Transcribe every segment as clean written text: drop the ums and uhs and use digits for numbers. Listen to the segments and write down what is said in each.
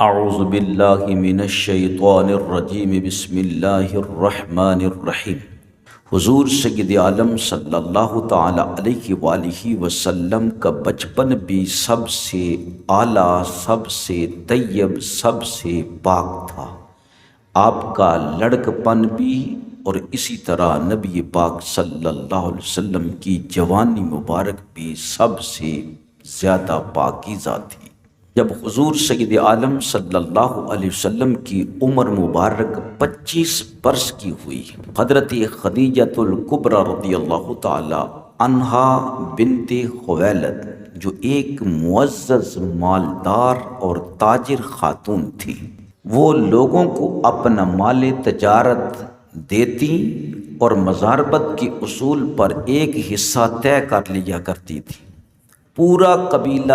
اعوذ باللہ من الشیطان الرجیم بسم اللہ الرحمن الرحیم۔ حضور سید عالم صلی اللہ تعالی علیہ وآلہ وسلم کا بچپن بھی سب سے اعلیٰ، سب سے طیب، سب سے پاک تھا۔ آپ کا لڑکپن بھی اور اسی طرح نبی پاک صلی اللہ علیہ وسلم کی جوانی مبارک بھی سب سے زیادہ پاکیزہ تھی۔ جب حضور سید عالم صلی اللہ علیہ وسلم کی عمر مبارک 25 برس کی ہوئی، حضرت خدیجۃ الکبریٰ رضی اللہ تعالی عنہا بنت خویلد، جو ایک معزز، مالدار اور تاجر خاتون تھی، وہ لوگوں کو اپنا مال تجارت دیتی اور مزاربت کے اصول پر ایک حصہ طے کر لیا کرتی تھی۔ پورا قبیلہ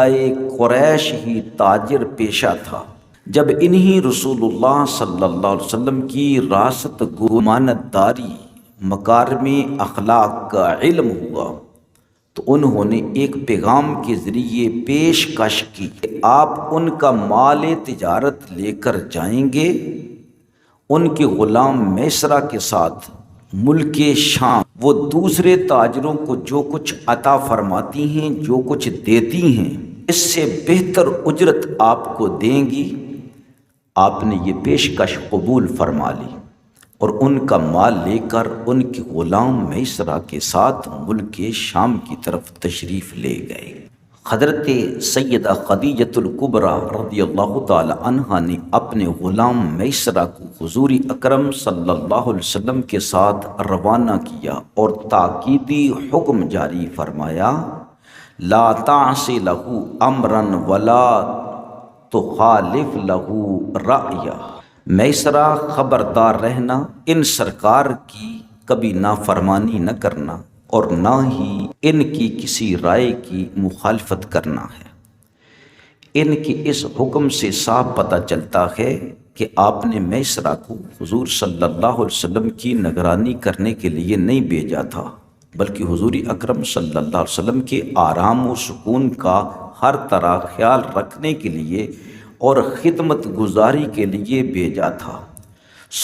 قریش ہی تاجر پیشہ تھا۔ جب انہی رسول اللہ صلی اللہ علیہ وسلم کی راست گو، امانت داری، مکارم اخلاق کا علم ہوا تو انہوں نے ایک پیغام کے ذریعے پیشکش کی کہ آپ ان کا مال تجارت لے کر جائیں گے، ان کے غلام میسرہ کے ساتھ ملک شام وہ دوسرے تاجروں کو جو کچھ عطا فرماتی ہیں، جو کچھ دیتی ہیں، اس سے بہتر اجرت آپ کو دیں گی۔ آپ نے یہ پیشکش قبول فرما لی اور ان کا مال لے کر ان کے غلام میسرہ کے ساتھ ملک شام کی طرف تشریف لے گئے۔ حضرت سیدہ خدیجۃ الکبریٰ رضی اللہ تعالی عنہا نے اپنے غلام میسرہ کو حضور اکرم صلی اللہ علیہ وسلم کے ساتھ روانہ کیا اور تاکیدی حکم جاری فرمایا، لا تعص لہ امرا ولا تخالف لہ رأیا۔ میسرہ، خبردار رہنا، ان سرکار کی کبھی نافرمانی نہ کرنا اور نہ ہی ان کی کسی رائے کی مخالفت کرنا ہے۔ ان کے اس حکم سے صاف پتہ چلتا ہے کہ آپ نے میسرہ کو حضور صلی اللہ علیہ وسلم کی نگرانی کرنے کے لیے نہیں بھیجا تھا، بلکہ حضور اکرم صلی اللہ علیہ وسلم کے آرام و سکون کا ہر طرح خیال رکھنے کے لیے اور خدمت گزاری کے لیے بھیجا تھا۔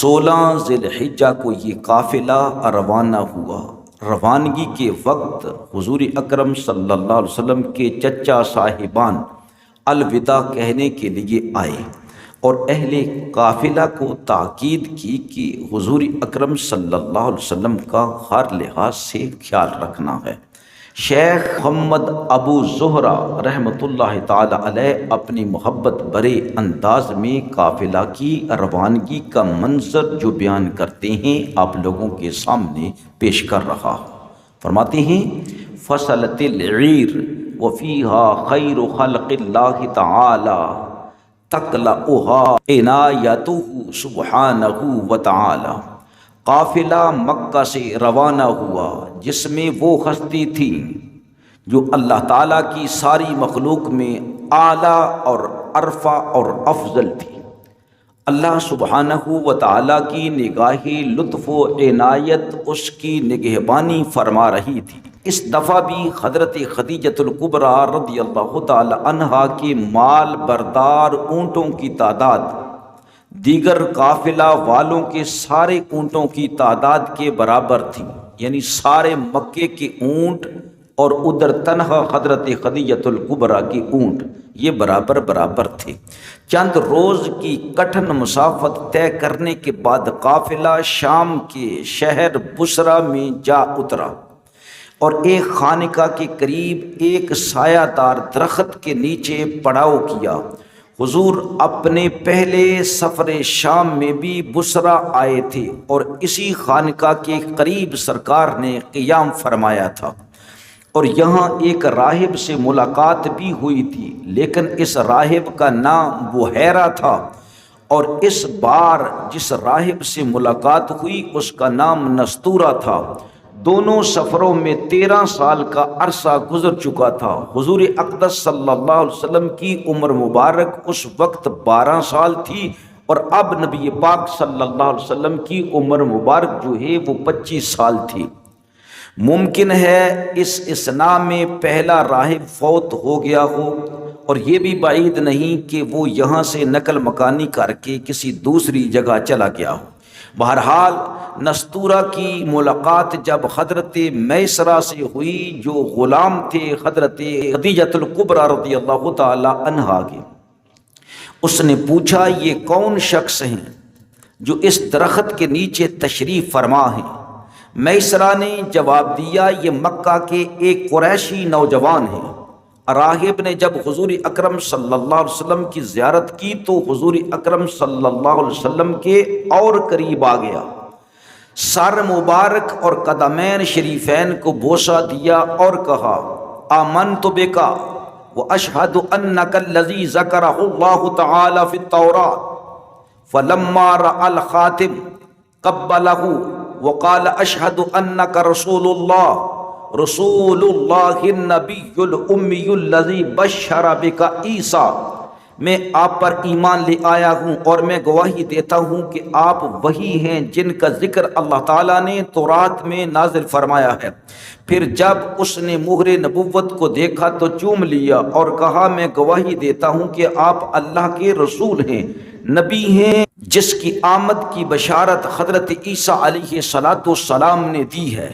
16 ذی الحجہ کو یہ قافلہ روانہ ہوا۔ روانگی کے وقت حضور اکرم صلی اللہ علیہ وسلم کے چچا صاحبان الوداع کہنے کے لیے آئے اور اہل قافلہ کو تاکید کی کہ حضور اکرم صلی اللہ علیہ وسلم کا ہر لحاظ سے خیال رکھنا ہے۔ شیخ محمد ابو زہرہ رحمۃ اللہ تعالی علیہ اپنی محبت بھرے انداز میں قافلہ کی روانگی کا منظر جو بیان کرتے ہیں آپ لوگوں کے سامنے پیش کر رہا ہوں۔ فرماتے ہیں، فصلت العیر وفیہا خیر خلق اللہ تعالی تکلؤها عنایتہ سبحانہ وتعالی۔ قافلہ مکہ سے روانہ ہوا جس میں وہ ہستی تھی جو اللہ تعالیٰ کی ساری مخلوق میں اعلیٰ اور ارفع اور افضل تھی۔ اللہ سبحانہ و تعالیٰ کی نگاہ لطف و عنایت اس کی نگہبانی فرما رہی تھی۔ اس دفعہ بھی حضرت خدیجۃ الکبریٰ رضی اللہ تعالی عنہا کے مال بردار اونٹوں کی تعداد دیگر قافلہ والوں کے سارے اونٹوں کی تعداد کے برابر تھی، یعنی سارے مکے کے اونٹ اور ادھر تنہا حضرت خدیجۃ الکبریٰ کے اونٹ یہ برابر تھے۔ چند روز کی کٹھن مسافت طے کرنے کے بعد قافلہ شام کے شہر بصرہ میں جا اترا اور ایک خانقاہ کے قریب ایک سایہ دار درخت کے نیچے پڑاؤ کیا۔ حضور اپنے پہلے سفر شام میں بھی بصرہ آئے تھے اور اسی خانقاہ کے قریب سرکار نے قیام فرمایا تھا اور یہاں ایک راہب سے ملاقات بھی ہوئی تھی، لیکن اس راہب کا نام بحیرہ تھا اور اس بار جس راہب سے ملاقات ہوئی اس کا نام نستورہ تھا۔ دونوں سفروں میں 13 سال کا عرصہ گزر چکا تھا۔ حضور اقدس صلی اللہ علیہ وسلم کی عمر مبارک اس وقت 12 سال تھی اور اب نبی پاک صلی اللہ علیہ وسلم کی عمر مبارک جو ہے وہ 25 سال تھی۔ ممکن ہے اس اثناء میں پہلا راہب فوت ہو گیا ہو اور یہ بھی بعید نہیں کہ وہ یہاں سے نقل مکانی کر کے کسی دوسری جگہ چلا گیا ہو۔ بہرحال نستورہ کی ملاقات جب حضرت میسرہ سے ہوئی جو غلام تھے حضرت خدیجۃ الکبریٰ رضی اللہ تعالی عنہا کے، اس نے پوچھا یہ کون شخص ہیں جو اس درخت کے نیچے تشریف فرما ہیں؟ میسرہ نے جواب دیا یہ مکہ کے ایک قریشی نوجوان ہیں۔ راہب نے جب حضور اکرم صلی اللہ علیہ وسلم کی زیارت کی تو حضور اکرم صلی اللہ علیہ وسلم کے اور قریب آ گیا، سر مبارک اور قدمین شریفین کو بوسہ دیا اور کہا آمنت بک واشہد انک الذی ذکرہ اللہ تعالی فی التوراۃ، فلما رأى الخاتم قبلہ وقال اشہد انک رسول اللہ النبی الامی الذی بشر بک عیسیٰ، میں آپ پر ایمان لے آیا ہوں اور میں گواہی دیتا ہوں کہ آپ وہی ہیں جن کا ذکر اللہ تعالیٰ نے تورات میں نازل فرمایا ہے۔ پھر جب اس نے مہر نبوت کو دیکھا تو چوم لیا اور کہا میں گواہی دیتا ہوں کہ آپ اللہ کے رسول ہیں، نبی ہیں جس کی آمد کی بشارت حضرت عیسیٰ علیہ السلام نے دی ہے۔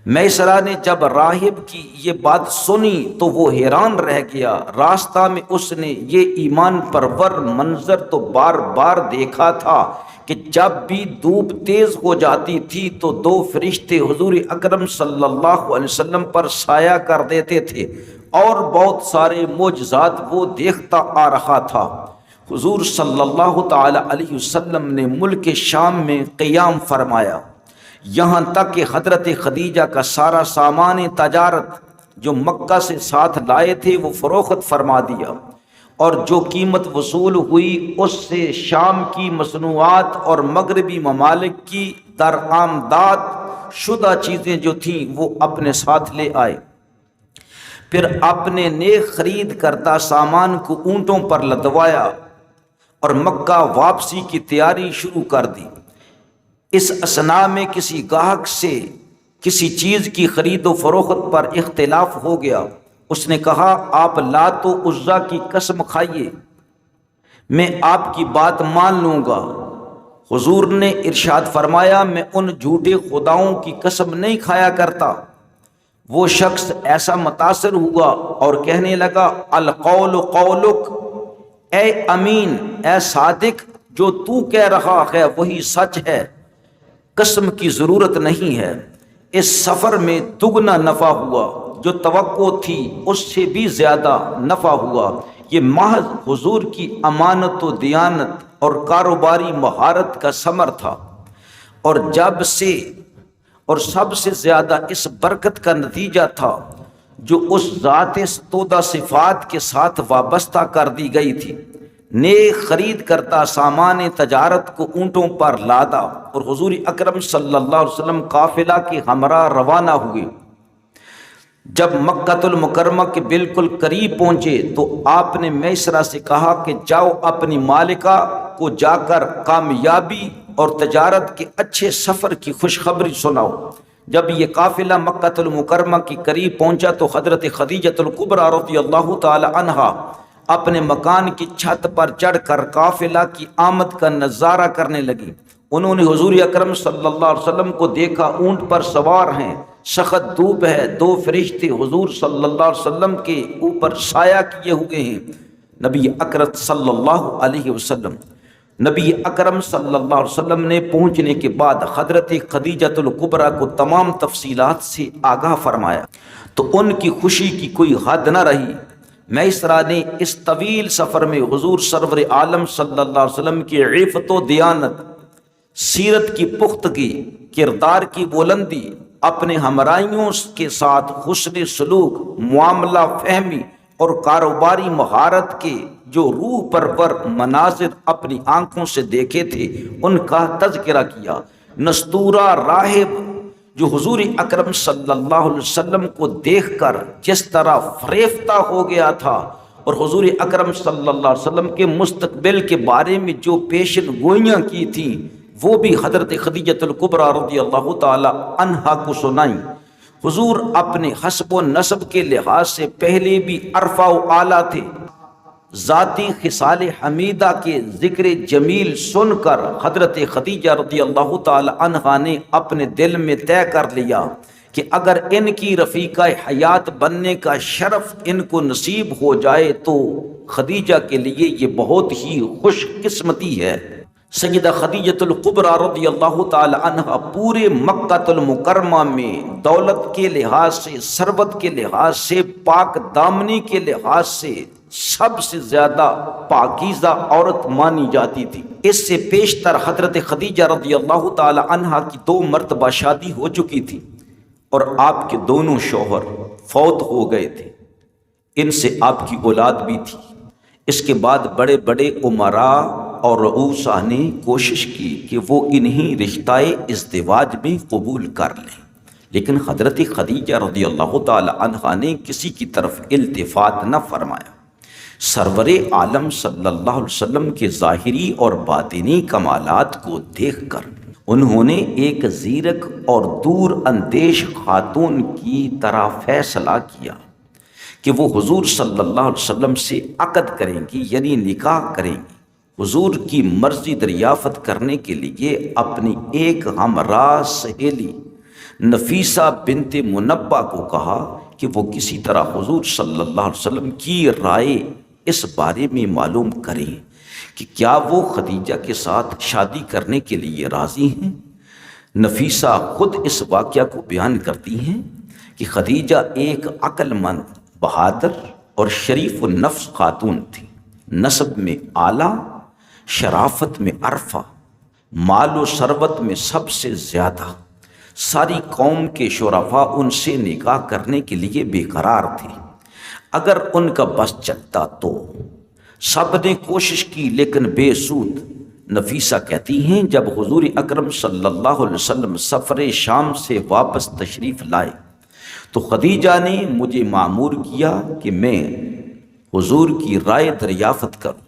میسرہ نے جب راہب کی یہ بات سنی تو وہ حیران رہ گیا۔ راستہ میں اس نے یہ ایمان پرور منظر تو بار بار دیکھا تھا کہ جب بھی دھوپ تیز ہو جاتی تھی تو دو فرشتے حضور اکرم صلی اللہ علیہ وسلم پر سایہ کر دیتے تھے، اور بہت سارے معجزات وہ دیکھتا آ رہا تھا۔ حضور صلی اللہ تعالی علیہ وسلم نے ملک شام میں قیام فرمایا، یہاں تک کہ حضرت خدیجہ کا سارا سامان تجارت جو مکہ سے ساتھ لائے تھے وہ فروخت فرما دیا، اور جو قیمت وصول ہوئی اس سے شام کی مصنوعات اور مغربی ممالک کی درآمدات شدہ چیزیں جو تھیں وہ اپنے ساتھ لے آئے۔ پھر اپنے نیک خرید کردہ سامان کو اونٹوں پر لدوایا اور مکہ واپسی کی تیاری شروع کر دی۔ اس اثناء میں کسی گاہک سے کسی چیز کی خرید و فروخت پر اختلاف ہو گیا۔ اس نے کہا آپ لات و عزیٰ کی قسم کھائیے، میں آپ کی بات مان لوں گا۔ حضور نے ارشاد فرمایا میں ان جھوٹے خداؤں کی قسم نہیں کھایا کرتا۔ وہ شخص ایسا متاثر ہوا اور کہنے لگا القول قولک، اے امین، اے صادق، جو تو کہہ رہا ہے وہی سچ ہے، قسم کی ضرورت نہیں ہے۔ اس سفر میں دگنا نفع ہوا، جو توقع تھی اس سے بھی زیادہ نفع ہوا۔ یہ محض حضور کی امانت و دیانت اور کاروباری مہارت کا ثمر تھا، اور سب سے زیادہ اس برکت کا نتیجہ تھا جو اس ذات ستودہ صفات کے ساتھ وابستہ کر دی گئی تھی۔ نیک خرید کرتا سامان تجارت کو اونٹوں پر لادا اور حضور اکرم صلی اللہ علیہ وسلم قافلہ کے ہمراہ روانہ ہوئے۔ جب مکہ المکرمہ کے بالکل قریب پہنچے تو آپ نے میسرہ سے کہا کہ جاؤ اپنی مالکہ کو جا کر کامیابی اور تجارت کے اچھے سفر کی خوشخبری سناؤ۔ جب یہ قافلہ مکہ المکرمہ کے قریب پہنچا تو حضرت خدیجۃ الکبریٰ رضی اللہ تعالی عنہا اپنے مکان کی چھت پر چڑھ کر قافلہ کی آمد کا نظارہ کرنے لگی۔ انہوں نے حضور اکرم صلی اللہ علیہ وسلم کو دیکھا، اونٹ پر سوار ہیں، سخت دھوپ ہے، دو فرشتے حضور صلی اللہ علیہ وسلم کے اوپر سایہ کیے ہوئے ہیں۔ نبی اکرم صلی اللہ علیہ وسلم نے پہنچنے کے بعد حضرت خدیجۃ الکبریٰ کو تمام تفصیلات سے آگاہ فرمایا تو ان کی خوشی کی کوئی حد نہ رہی۔ میسرہ نے اس طویل سفر میں حضور سرور عالم صلی اللہ علیہ وسلم کی عفت و دیانت، سیرت کی پختگی، کردار کی بلندی، اپنے ہمراہیوں کے ساتھ حسن سلوک، معاملہ فہمی اور کاروباری مہارت کے جو روح پرور مناظر اپنی آنکھوں سے دیکھے تھے ان کا تذکرہ کیا۔ نستورہ راہب جو حضور اکرم صلی اللہ علیہ وسلم کو دیکھ کر جس طرح فریفتہ ہو گیا تھا، اور حضور اکرم صلی اللہ علیہ وسلم کے مستقبل کے بارے میں جو پیشن گوئیاں کی تھیں وہ بھی حضرت خدیجۃ الکبریٰ رضی اللہ تعالی عنہا کو سنائیں۔ حضور اپنے حسب و نسب کے لحاظ سے پہلے بھی عرفہ و اعلیٰ تھے، ذاتی خصال حمیدہ کے ذکر جمیل سن کر حضرت خدیجہ رضی اللہ تعالی عنہا نے اپنے دل میں طے کر لیا کہ اگر ان کی رفیقہ حیات بننے کا شرف ان کو نصیب ہو جائے تو خدیجہ کے لیے یہ بہت ہی خوش قسمتی ہے۔ سیدہ خدیجہ الکبریٰ رضی اللہ تعالی عنہا پورے مکہ المکرمہ میں دولت کے لحاظ سے، ثروت کے لحاظ سے، پاک دامنی کے لحاظ سے سب سے زیادہ پاکیزہ عورت مانی جاتی تھی۔ اس سے پیشتر حضرت خدیجہ رضی اللہ تعالی عنہا کی 2 مرتبہ شادی ہو چکی تھی اور آپ کے دونوں شوہر فوت ہو گئے تھے، ان سے آپ کی اولاد بھی تھی۔ اس کے بعد بڑے بڑے امراء اور رؤساء نے کوشش کی کہ وہ انہی رشتہ ازدواج میں قبول کر لیں، لیکن حضرت خدیجہ رضی اللہ تعالی عنہا نے کسی کی طرف التفات نہ فرمایا۔ سرور عالم صلی اللہ علیہ وسلم کے ظاہری اور باطنی کمالات کو دیکھ کر انہوں نے ایک زیرک اور دور اندیش خاتون کی طرح فیصلہ کیا کہ وہ حضور صلی اللہ علیہ وسلم سے عقد کریں گی، یعنی نکاح کریں گی۔ حضور کی مرضی دریافت کرنے کے لیے اپنی ایک ہمراہ سہیلی نفیسہ بنت منبہ کو کہا کہ وہ کسی طرح حضور صلی اللہ علیہ وسلم کی رائے اس بارے میں معلوم کریں کہ کیا وہ خدیجہ کے ساتھ شادی کرنے کے لیے راضی ہیں۔ نفیسہ خود اس واقعہ کو بیان کرتی ہیں کہ خدیجہ ایک عقل مند، بہادر اور شریف النفس خاتون تھی، نسب میں اعلیٰ، شرافت میں عرفہ، مال و ثروت میں سب سے زیادہ۔ ساری قوم کے شرفاء ان سے نکاح کرنے کے لیے بے قرار تھے، اگر ان کا بس چلتا تو۔ سب نے کوشش کی لیکن بے سود۔ نفیسہ کہتی ہیں جب حضور اکرم صلی اللہ علیہ وسلم سفر شام سے واپس تشریف لائے تو خدیجہ نے مجھے مأمور کیا کہ میں حضور کی رائے دریافت کروں۔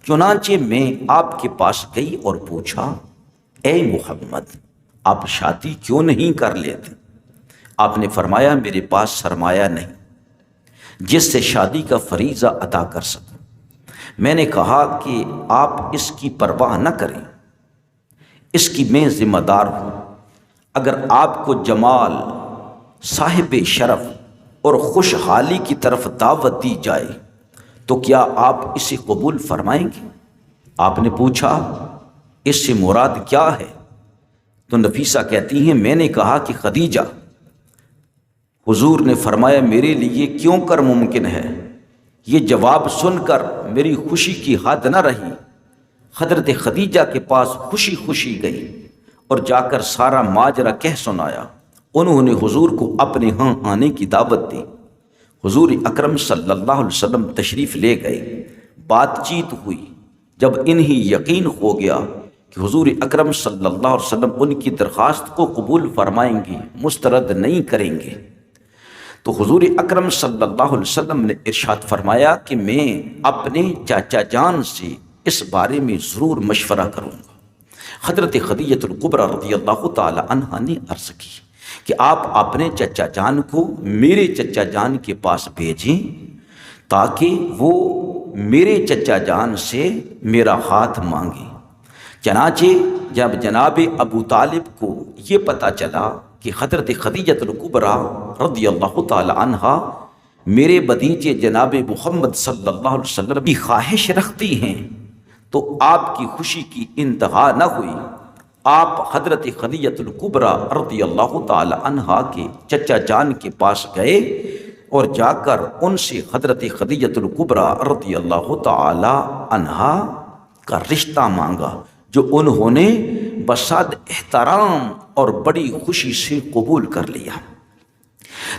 چنانچہ میں آپ کے پاس گئی اور پوچھا، اے محمد، آپ شادی کیوں نہیں کر لیتے؟ آپ نے فرمایا، میرے پاس سرمایہ نہیں جس سے شادی کا فریضہ ادا کر سکوں۔ میں نے کہا کہ آپ اس کی پرواہ نہ کریں، اس کی میں ذمہ دار ہوں۔ اگر آپ کو جمال، صاحب شرف اور خوشحالی کی طرف دعوت دی جائے تو کیا آپ اسے قبول فرمائیں گے؟ آپ نے پوچھا، اس سے مراد کیا ہے؟ تو نفیسہ کہتی ہیں، میں نے کہا کہ خدیجہ، حضور نے فرمایا میرے لیے کیوں کر ممکن ہے۔ یہ جواب سن کر میری خوشی کی حد نہ رہی۔ حضرت خدیجہ کے پاس خوشی خوشی گئی اور جا کر سارا ماجرا کہہ سنایا۔ انہوں نے حضور کو اپنے ہاں آنے کی دعوت دی۔ حضور اکرم صلی اللہ علیہ وسلم تشریف لے گئے، بات چیت ہوئی۔ جب انہیں یقین ہو گیا کہ حضور اکرم صلی اللہ علیہ وسلم ان کی درخواست کو قبول فرمائیں گے، مسترد نہیں کریں گے، تو حضور اکرم صلی اللہ علیہ وسلم نے ارشاد فرمایا کہ میں اپنے چاچا جان سے اس بارے میں ضرور مشورہ کروں گا۔ حضرت خدیجہ الکبریٰ رضی اللہ تعالی عنہا نے عرض کی کہ آپ اپنے چچا جان کو میرے چچا جان کے پاس بھیجیں تاکہ وہ میرے چچا جان سے میرا ہاتھ مانگیں۔ چنانچہ جب جناب ابو طالب کو یہ پتہ چلا کہ حضرت خدیجہ الکبریٰ رضی اللہ تعالی عنہا میرے بھتیجے جناب محمد صلی اللہ علیہ وسلم کی خواہش رکھتی ہیں تو آپ کی خوشی کی انتہا نہ ہوئی۔ آپ حضرت خدیجہ الکبریٰ رضی اللہ تعالی عنہا کے چچا جان کے پاس گئے اور جا کر ان سے حضرت خدیجہ الکبریٰ رضی اللہ تعالی عنہا کا رشتہ مانگا، جو انہوں نے بصد احترام اور بڑی خوشی سے قبول کر لیا۔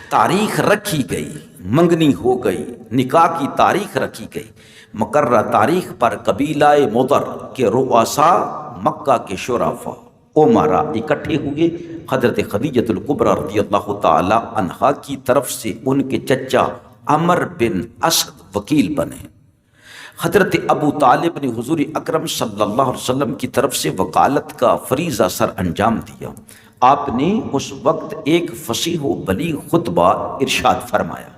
تاریخ رکھی گئی، منگنی ہو گئی، نکاح کی تاریخ رکھی گئی۔ مقررہ تاریخ پر قبیلہ مضر کے رؤساء، مکہ کے شرفاء، امراء اکٹھے ہوئے۔ حضرت خدیجہ الکبریٰ رضی اللہ تعالی عنہا کی طرف سے ان کے چچا عمر بن اسد وکیل بنے۔ حضرت ابو طالب نے حضور اکرم صلی اللہ علیہ وسلم کی طرف سے وکالت کا فریضہ سر انجام دیا۔ آپ نے اس وقت ایک فصیح و بلیغ خطبہ ارشاد فرمایا،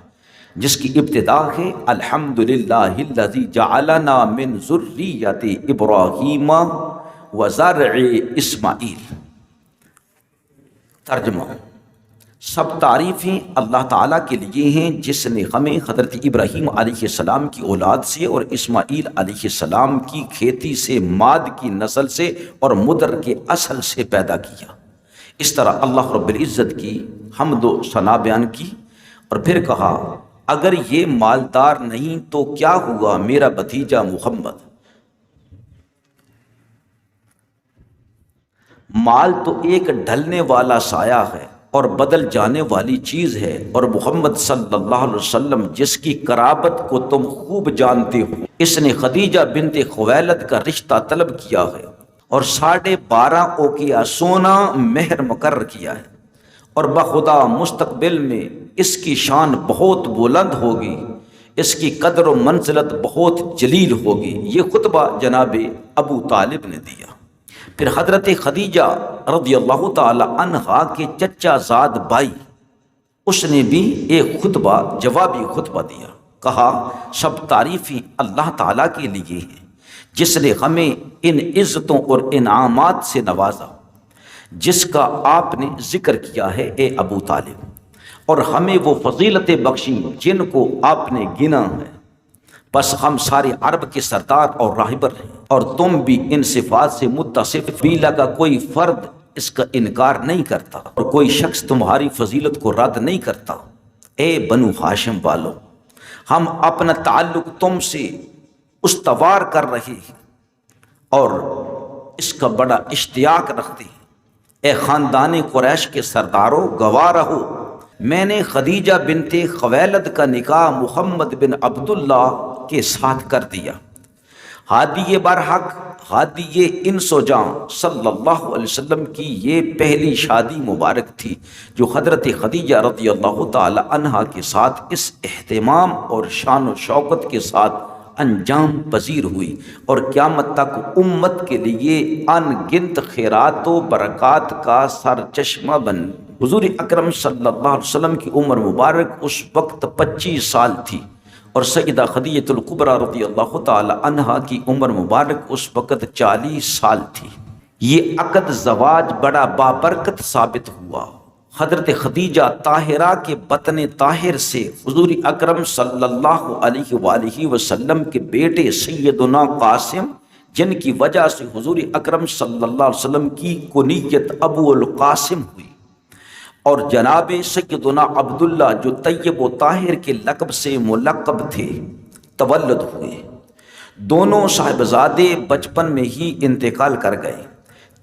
جس کی ابتدا ہے الحمدللہ الذی جعلنا من ذریۃ ابراہیم وزرع اسماعیل۔ ترجمہ: سب تعریفیں اللہ تعالیٰ کے لیے ہیں جس نے ہمیں حضرت ابراہیم علیہ السلام کی اولاد سے اور اسماعیل علیہ السلام کی کھیتی سے، ماد کی نسل سے اور مدر کے اصل سے پیدا کیا۔ اس طرح اللہ رب العزت کی حمد و ثنا بیان کی اور پھر کہا اگر یہ مالدار نہیں تو کیا ہوا میرا بھتیجا محمد؟ مال تو ایک ڈھلنے والا سایہ ہے اور بدل جانے والی چیز ہے، اور محمد صلی اللہ علیہ وسلم جس کی قرابت کو تم خوب جانتے ہو، اس نے خدیجہ بنت خویلد کا رشتہ طلب کیا ہے اور 12.5 اوقیہ سونا مہر مقرر کیا ہے، اور بخدا مستقبل میں اس کی شان بہت بلند ہوگی، اس کی قدر و منزلت بہت جلیل ہوگی۔ یہ خطبہ جناب ابو طالب نے دیا۔ پھر حضرت خدیجہ رضی اللہ تعالی عنہا کے چچا زاد بھائی، اس نے بھی ایک خطبہ، جوابی خطبہ دیا۔ کہا سب تعریفیں اللہ تعالیٰ کے لیے ہیں جس نے ہمیں ان عزتوں اور انعامات سے نوازا جس کا آپ نے ذکر کیا ہے اے ابو طالب، اور ہمیں وہ فضیلتیں بخشیں جن کو آپ نے گنا ہے۔ بس ہم سارے عرب کے سردار اور راہبر ہیں، اور تم بھی ان صفات سے متصف، قبیلہ کا کوئی فرد اس کا انکار نہیں کرتا اور کوئی شخص تمہاری فضیلت کو رد نہیں کرتا۔ اے بنو ہاشم والو، ہم اپنا تعلق تم سے استوار کر رہے ہیں اور اس کا بڑا اشتیاق رکھتے ہیں۔ اے خاندان قریش کے سرداروں، گواہ رہو، میں نے خدیجہ بنت خویلد کا نکاح محمد بن عبداللہ کے ساتھ کر دیا۔ ہادی برحق، ہادی انس و جاں صلی اللہ علیہ وسلم کی یہ پہلی شادی مبارک تھی جو حضرت خدیجہ رضی اللہ تعالی عنہا کے ساتھ اس اہتمام اور شان و شوکت کے ساتھ انجام پذیر ہوئی، اور قیامت تک امت کے لیے ان گنت خیرات و برکات کا سرچشمہ بن۔ حضور اکرم صلی اللہ علیہ وسلم کی عمر مبارک اس وقت 25 سال تھی، اور سیدہ خدیجۃ الکبریٰ رضی اللہ تعالی عنہا کی عمر مبارک اس وقت 40 سال تھی۔ یہ عقد زواج بڑا بابرکت ثابت ہوا۔ حضرت خدیجہ طاہرہ کے بطن طاہر سے حضور اکرم صلی اللہ علیہ وآلہ وسلم کے بیٹے سیدنا قاسم، جن کی وجہ سے حضور اکرم صلی اللہ علیہ وسلم کی کنیت ابو القاسم ہوئی، اور جناب سیدنا عبداللہ جو طیب و طاہر کے لقب سے ملقب تھے، تولد ہوئے۔ دونوں صاحبزادے بچپن میں ہی انتقال کر گئے۔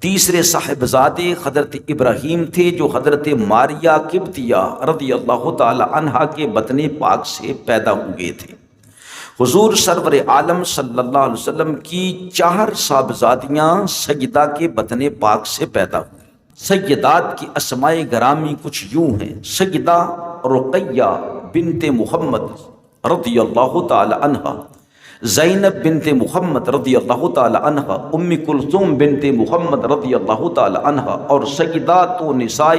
تیسرے صاحبزادے حضرت ابراہیم تھے جو حضرت ماریہ قبطیہ رضی اللہ تعالی عنہا کے بطن پاک سے پیدا ہوئے تھے۔ حضور سرور عالم صلی اللہ علیہ وسلم کی 4 صاحبزادیاں سیدہ کے بطن پاک سے پیدا ہوئیں۔ سیدات کی اسماء گرامی کچھ یوں ہیں: سیدہ رقیہ بنت محمد رضی اللہ تعالی عنہا، زینب بنت محمد رضی اللہ تعالی عنہا، ام کلثوم بنت محمد رضی اللہ تعالی عنہا، اور سیدات و نساء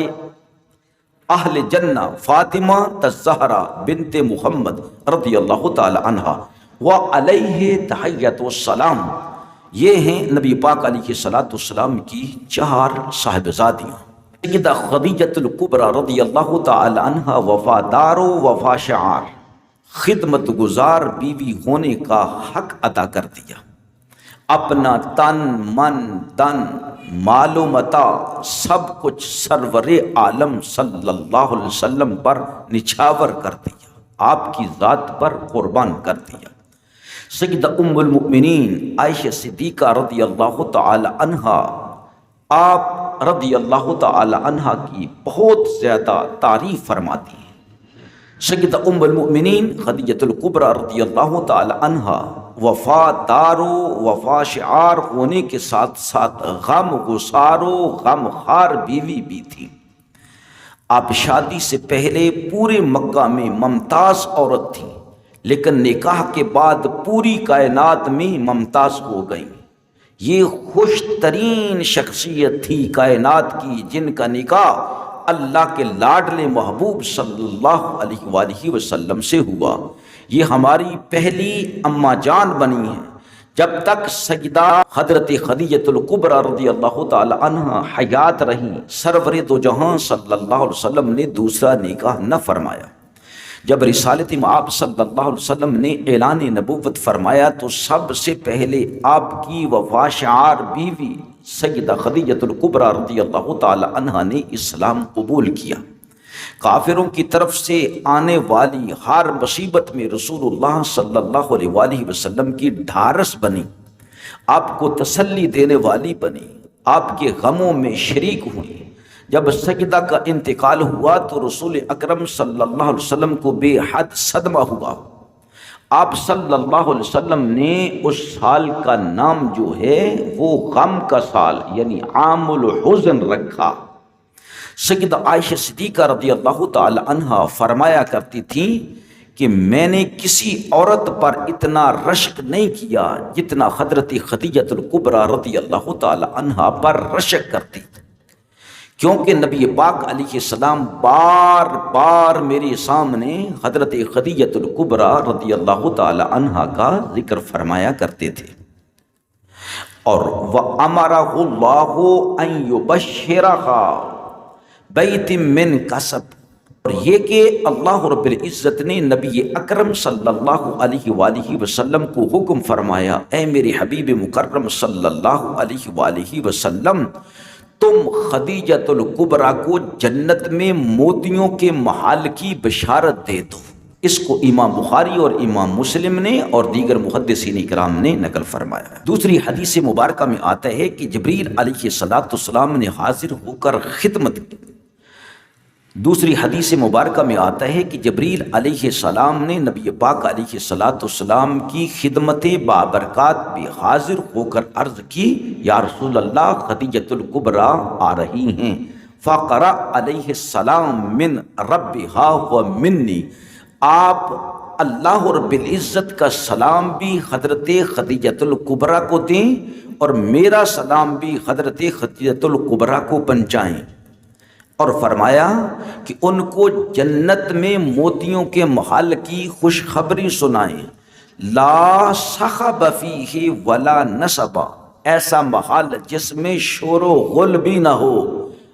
اہل جنہ فاطمہ الزہرا بنت محمد رضی اللہ تعالی عنہا وعلیہ تحیۃ السلام۔ یہ ہیں نبی پاک علیہ الصلوۃ والسلام کی 4 صاحبزادیاں۔ سیدہ خدیجۃ الکبریٰ رضی اللہ تعالی عنہا وفادار و وفا شعار، خدمت گزار بیوی ہونے کا حق ادا کر دیا۔ اپنا تن من دن مال و متاع سب کچھ سرور عالم صلی اللہ علیہ وسلم پر نچھاور کر دیا، آپ کی ذات پر قربان کر دیا۔ سیدہ ام المؤمنین عائشہ صدیقہ رضی اللہ تعالی عنہا، آپ رضی اللہ تعالی عنہا کی بہت زیادہ تعریف فرماتی ہیں۔ سیدہ ام المؤمنین خدیجۃ الکبریٰ رضی اللہ تعالی عنہا وفادار و وفا شعار ہونے کے ساتھ ساتھ غم گسار و غم خار بیوی بھی تھی۔ آپ شادی سے پہلے پورے مکہ میں ممتاز عورت تھیں، لیکن نکاح کے بعد پوری کائنات میں ممتاز ہو گئیں۔ یہ خوش ترین شخصیت تھی کائنات کی جن کا نکاح اللہ کے لاڈلے محبوب صلی اللہ علیہ وآلہ وسلم سے ہوا۔ یہ ہماری پہلی اماں جان بنی ہے۔ جب تک سیدہ حضرت خدیجہ الکبریٰ رضی اللہ تعالی عنہ حیات رہیں، سرور دو جہاں صلی اللہ علیہ وسلم نے دوسرا نکاح نہ فرمایا۔ جب رسالت مآب صلی اللہ علیہ وسلم نے اعلان نبوت فرمایا تو سب سے پہلے آپ کی وفا شعار بیوی سیدہ خدیجہ الکبریٰ رضی اللہ تعالی عنہ نے اسلام قبول کیا۔ کافروں کی طرف سے آنے والی ہر مصیبت میں رسول اللہ صلی اللہ علیہ وآلہ وسلم کی ڈھارس بنی، آپ کو تسلی دینے والی بنی، آپ کے غموں میں شریک ہوئی۔ جب سیدہ کا انتقال ہوا تو رسول اکرم صلی اللہ علیہ وسلم کو بے حد صدمہ ہوا۔ آپ صلی اللہ علیہ وسلم نے اس سال کا نام جو ہے وہ غم کا سال یعنی عام الحزن رکھا۔ سیدہ عائشہ صدیقہ رضی اللہ تعالی عنہا فرمایا کرتی تھی کہ میں نے کسی عورت پر اتنا رشک نہیں کیا جتنا حضرت خدیجہ الکبریٰ رضی اللہ تعالی عنہا پر رشک کرتی، کیونکہ نبی پاک علیہ السلام بار بار میرے سامنے حضرت خدیجہ الکبریٰ رضی اللہ تعالی عنہا کا ذکر فرمایا کرتے تھے۔ اور وَأَمَرَهُ اللَّهُ أَن يُبَشِّرَهَا بیت من کسب، اور یہ کہ اللہ رب العزت نے نبی اکرم صلی اللہ علیہ وآلہ وسلم کو حکم فرمایا، اے میرے حبیب مکرم صلی اللہ علیہ وآلہ وسلم، تم خدیجہ الکبریٰ کو جنت میں موتیوں کے محل کی بشارت دے دو۔ اس کو امام بخاری اور امام مسلم نے اور دیگر محدثین کرام نے نقل فرمایا ہے۔ دوسری حدیث مبارکہ میں آتا ہے کہ جبریل علیہ السلام نے حاضر ہو کر خدمت کی۔ دوسری حدیث مبارکہ میں آتا ہے کہ جبریل علیہ السلام نے نبی پاک علیہ السلام کی خدمت بابرکات بھی حاضر ہو کر عرض کی، یا رسول اللہ خدیجہ الکبریٰ آ رہی ہیں۔ فقرأ علیہ السلام من ربہا ومنی، آپ اللہ رب العزت کا سلام بھی حضرت خدیجہ الکبریٰ کو دیں اور میرا سلام بھی حضرت خدیجہ الکبریٰ کو پہنچائیں، اور فرمایا کہ ان کو جنت میں موتیوں کے محل کی خوشخبری سنائیں۔ لا صخب فیہ ولا نصب، ایسا محل جس میں شور و غل بھی نہ ہو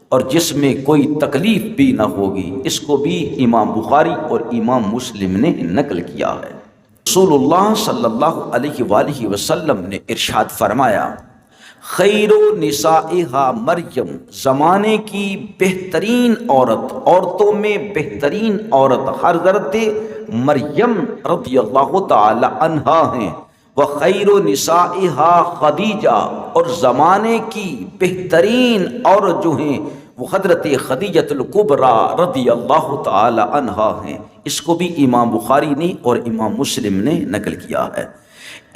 اور جس میں کوئی تکلیف بھی نہ ہوگی۔ اس کو بھی امام بخاری اور امام مسلم نے نقل کیا ہے۔ رسول اللہ صلی اللہ علیہ وآلہ وسلم نے ارشاد فرمایا، خیر نسائہا مریم، زمانے کی بہترین عورت، عورتوں میں بہترین عورت حضرت مریم رضی اللہ تعالی عنہا ہیں۔ وخیر نسائہا خدیجہ، اور زمانے کی بہترین عورت جو ہیں وہ حضرت خدیجہ الکبریٰ رضی اللہ تعالی عنہا ہیں۔ اس کو بھی امام بخاری نے اور امام مسلم نے نقل کیا ہے۔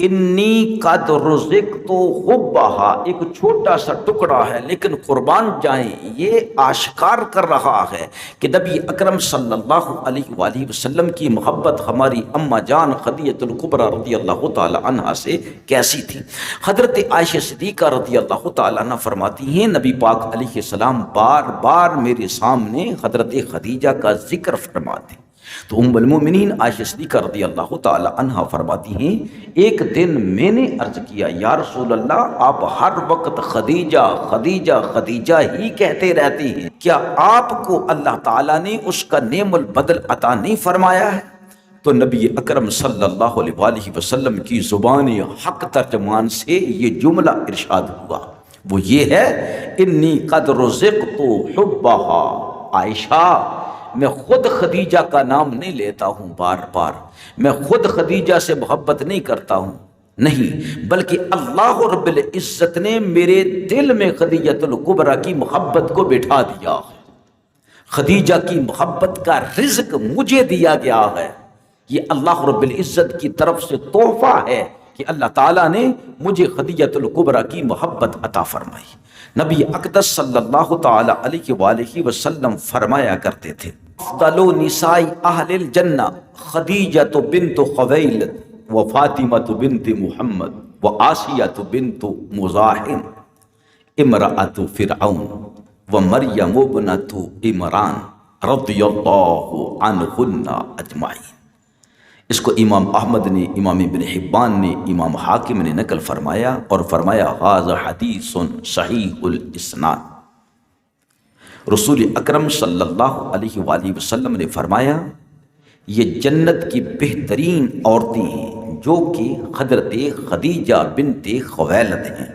انی قد رزقت حبہا، ایک چھوٹا سا ٹکڑا ہے لیکن قربان جائیں یہ آشکار کر رہا ہے کہ نبی اکرم صلی اللہ علیہ وآلہ وسلم کی محبت ہماری اماں جان خدیجہ الکبریٰ رضی اللہ تعالی عنہا سے کیسی تھی۔ حضرت عائشہ صدیقہ رضی اللہ تعالی عنہ فرماتی ہیں، نبی پاک علیہ السلام بار بار میرے سامنے حضرت خدیجہ کا ذکر فرماتے، تو ام المومنین عائشہ صدیقہ رضی اللہ تعالی عنہا فرماتی ہیں، ایک دن میں نے عرض کیا، یا رسول اللہ آپ ہر وقت خدیجہ خدیجہ خدیجہ ہی کہتے رہتے ہیں، کیا آپ کو اللہ تعالیٰ نے اس کا نعم البدل عطا نہیں فرمایا ہے؟ تو نبی اکرم صلی اللہ علیہ وآلہ وسلم کی زبان حق ترجمان سے یہ جملہ ارشاد ہوا، وہ یہ ہے، انی قد رزقت حبہا، عائشہ میں خود خدیجہ کا نام نہیں لیتا ہوں بار بار، میں خود خدیجہ سے محبت نہیں کرتا ہوں، نہیں، بلکہ اللہ رب العزت نے میرے دل میں خدیجہ الکبریٰ کی محبت کو بٹھا دیا، خدیجہ کی محبت کا رزق مجھے دیا گیا ہے، یہ اللہ رب العزت کی طرف سے تحفہ ہے کہ اللہ تعالیٰ نے مجھے خدیجہ الکبریٰ کی محبت عطا فرمائی۔ نبی اقدس صلی اللہ تعالی علیہ وآلہ وسلم فرمایا کرتے تھے، افضل نساء اہل الجنہ خدیجہ بنت خویلد و فاطمہ بنت محمد و آسیہ بنت مزاحم امرأۃ فرعون ومریم ابنۃ عمران رضی اللہ عنہن اجمعین۔ اس کو امام احمد نے، امام ابن حبان نے، امام حاکم نے نقل فرمایا اور فرمایا ھذا حدیث صحیح الاسناد۔ رسول اکرم صلی اللہ علیہ وآلہ وسلم نے فرمایا یہ جنت کی بہترین عورتیں ہیں جو کہ حضرت خدیجہ بنت خویلد ہیں،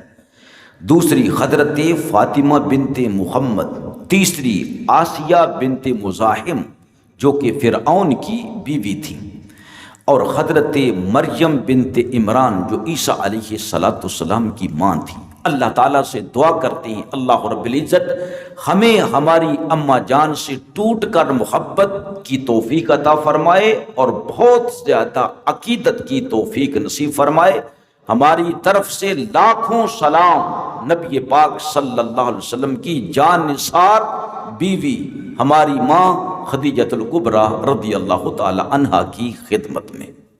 دوسری حضرت فاطمہ بنت محمد، تیسری آسیہ بنت مزاحم جو کہ فرعون کی بیوی تھی، اور حضرت مریم بنت عمران جو عیسیٰ علیہ السلام کی ماں تھی۔ اللہ تعالیٰ سے دعا کرتے ہیں اللہ رب العزت ہمیں ہماری اماں جان سے ٹوٹ کر محبت کی توفیق عطا فرمائے اور بہت زیادہ عقیدت کی توفیق نصیب فرمائے۔ ہماری طرف سے لاکھوں سلام نبی پاک صلی اللہ علیہ وسلم کی جان نثار بیوی ہماری ماں خدیجۃ الکبریٰ رضی اللہ تعالی عنہا کی خدمت میں۔